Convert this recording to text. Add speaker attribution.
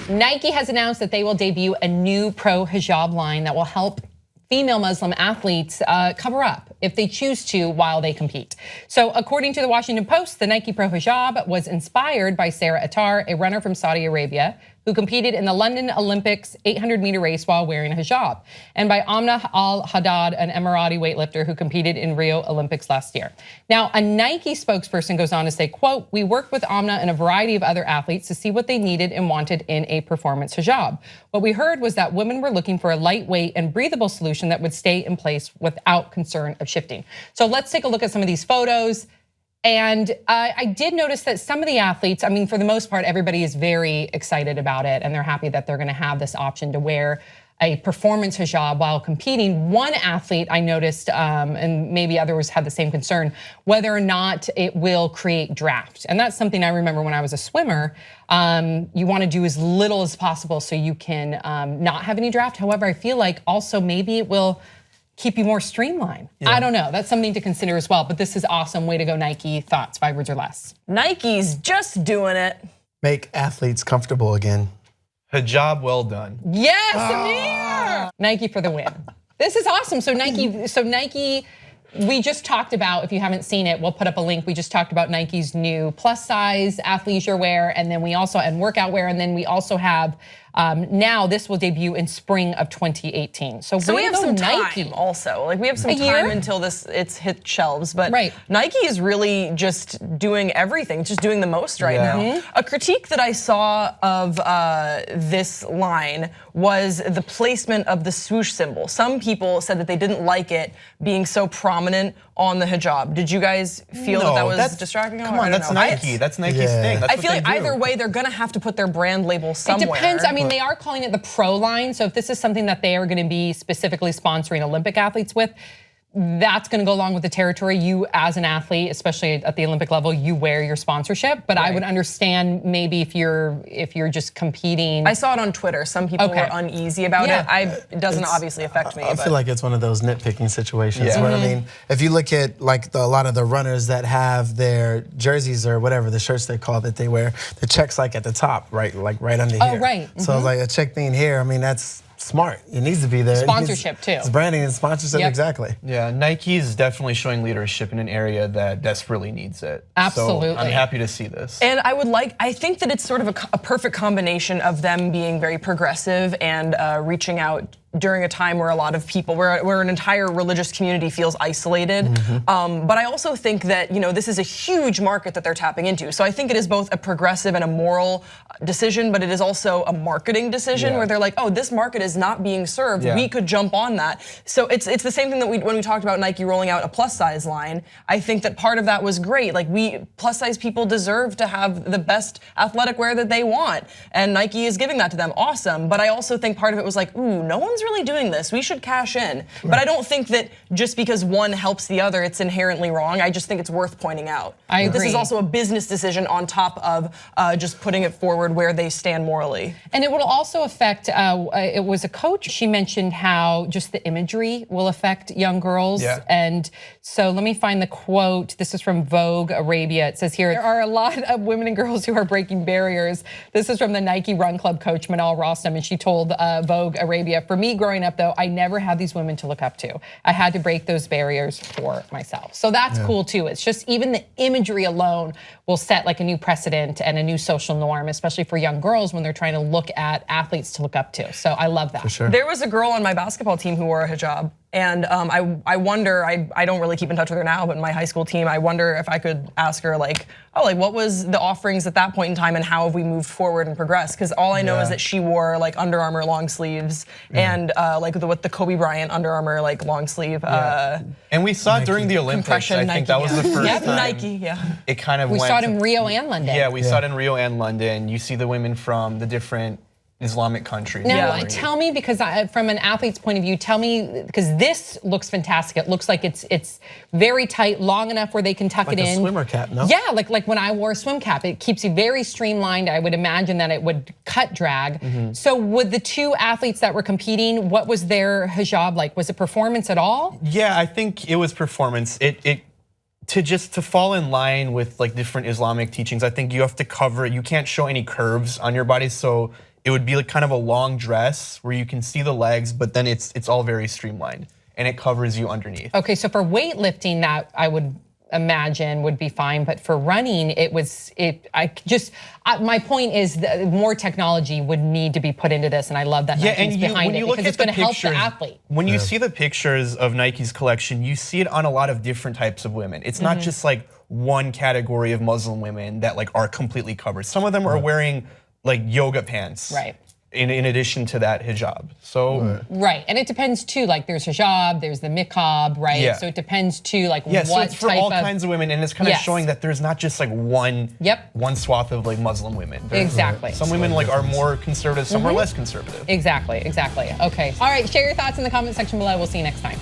Speaker 1: Nike has announced that they will debut a new Pro Hijab line that will help female Muslim athletes cover up if they choose to while they compete. So according to the Washington Post, the Nike Pro Hijab was inspired by Sarah Attar, a runner from Saudi Arabia, who competed in the London Olympics 800-meter race while wearing a hijab, and by Amna Al-Haddad, an Emirati weightlifter who competed in Rio Olympics last year. Now, a Nike spokesperson goes on to say, quote, "We worked with Amna and a variety of other athletes to see what they needed and wanted in a performance hijab. What we heard was that women were looking for a lightweight and breathable solution that would stay in place without concern of shifting." So let's take a look at some of these photos. And I did notice that some of the athletes, I mean, for the most part, everybody is very excited about it and they're happy that they're gonna have this option to wear a performance hijab while competing. One athlete I noticed, and maybe others had the same concern, whether or not it will create draft. And that's something I remember when I was a swimmer. You wanna do as little as possible so you can not have any draft. However, I feel like also maybe it will keep you more streamlined. Yeah. I don't know, that's something to consider as well, but this is awesome. Way to go, Nike. Thoughts, 5 words or less?
Speaker 2: Nike's just doing it.
Speaker 3: Make athletes comfortable again.
Speaker 4: Hijab, well done.
Speaker 1: Yes, Amir! Nike for the win. This is awesome. So Nike, we just talked about, if you haven't seen it, we'll put up a link. We just talked about Nike's new plus size athleisure wear, and then we also, and workout wear, and then we also have, now this will debut in spring of 2018. So
Speaker 2: we have some
Speaker 1: Nike.
Speaker 2: time also. Like we have some time until it's hit shelves, but Nike is really just doing everything, just doing the most right now. A critique that I saw of this line was the placement of the swoosh symbol. Some people said that they didn't like it being so prominent on the hijab. Did you guys feel that was distracting?
Speaker 4: Come on, that's Nike. That's Nike's thing. That's
Speaker 2: I feel like either way, they're gonna have to put their brand label somewhere.
Speaker 1: It depends. I mean, they are calling it the Pro line. So if this is something that they are gonna be specifically sponsoring Olympic athletes with, that's gonna go along with the territory. You as an athlete, especially at the Olympic level, you wear your sponsorship. But I would understand maybe if you're just competing.
Speaker 2: I saw it on Twitter. Some people were uneasy about it. It doesn't obviously affect me.
Speaker 3: I feel like it's one of those nitpicking situations where, I mean, if you look at like a lot of the runners that have their jerseys or whatever, the shirts they call that they wear, the check's like at the top, right? Like right under here.
Speaker 1: Oh, right.
Speaker 3: So like a check being here, I mean, that's smart. It needs to be there.
Speaker 1: Sponsorship too.
Speaker 3: It's branding and sponsorship, exactly.
Speaker 4: Yeah, Nike is definitely showing leadership in an area that desperately needs it.
Speaker 1: Absolutely.
Speaker 4: So I'm happy to see this.
Speaker 2: And I think that it's sort of a perfect combination of them being very progressive and reaching out during a time where a lot of people, where an entire religious community feels isolated. But I also think that this is a huge market that they're tapping into. So I think it is both a progressive and a moral decision, but it is also a marketing decision where they're like, oh, this market is not being served. We could jump on that. So it's the same thing that when we talked about Nike rolling out a plus size line. I think that part of that was great. Like plus size people deserve to have the best athletic wear that they want, and Nike is giving that to them. Awesome. But I also think part of it was like, ooh, no one's really doing this. We should cash in. But I don't think that just because one helps the other, it's inherently wrong. I just think it's worth pointing out.
Speaker 1: I agree.
Speaker 2: This is also a business decision on top of just putting it forward where they stand morally.
Speaker 1: And it will also affect, it was a coach, she mentioned how just the imagery will affect young girls. And so let me find the quote. This is from Vogue Arabia. It says here, there are a lot of women and girls who are breaking barriers. This is from the Nike Run Club coach, Manal Rostam, and she told Vogue Arabia, for me growing up though, I never had these women to look up to. I had to break those barriers for myself. So that's cool too. It's just even the imagery alone will set like a new precedent and a new social norm, especially for young girls when they're trying to look at athletes to look up to. So I love that.
Speaker 3: For sure.
Speaker 2: There was a girl on my basketball team who wore a hijab. And I wonder, I don't really keep in touch with her now, but my high school team, I wonder if I could ask her like, oh, like what was the offerings at that point in time and how have we moved forward and progressed? Because all I know is that she wore like Under Armour long sleeves and like with the Kobe Bryant Under Armour like long sleeve.
Speaker 4: And we saw it during the Olympics. I think that was the first time.
Speaker 2: Nike,
Speaker 4: It kind of
Speaker 1: we saw it in Rio and London.
Speaker 4: Yeah, we saw it in Rio and London. You see the women from the different Islamic countries.
Speaker 1: Now, tell me, because from an athlete's point of view, tell me, because this looks fantastic. It looks like it's very tight, long enough where they can tuck it in.
Speaker 3: Like a swimmer cap, no?
Speaker 1: Yeah, like when I wore a swim cap, it keeps you very streamlined. I would imagine that it would cut drag. So would the two athletes that were competing, what was their hijab like? Was it performance at all?
Speaker 4: Yeah, I think it was performance. To fall in line with like different Islamic teachings, I think you have to cover, you can't show any curves on your body, so it would be like kind of a long dress where you can see the legs, but then it's all very streamlined and it covers you underneath.
Speaker 1: Okay, so for weightlifting, that I would imagine would be fine, but for running, my point is that more technology would need to be put into this, and I love that Nike's behind it because it's going to help the athlete.
Speaker 4: When you see the pictures of Nike's collection, you see it on a lot of different types of women. It's not just like one category of Muslim women that like are completely covered. Some of them are wearing like yoga pants.
Speaker 1: Right.
Speaker 4: In addition to that hijab. So
Speaker 1: right, and it depends too, like there's hijab, there's the niqab, right?
Speaker 4: Yeah.
Speaker 1: So it depends too, like
Speaker 4: yeah,
Speaker 1: what
Speaker 4: so it's for
Speaker 1: type
Speaker 4: all
Speaker 1: of,
Speaker 4: kinds of women, and it's kind of showing that there's not just like one swath of like Muslim women.
Speaker 1: Exactly.
Speaker 4: Some women like are more conservative, some are less conservative.
Speaker 1: Exactly. Okay. All right, share your thoughts in the comment section below. We'll see you next time.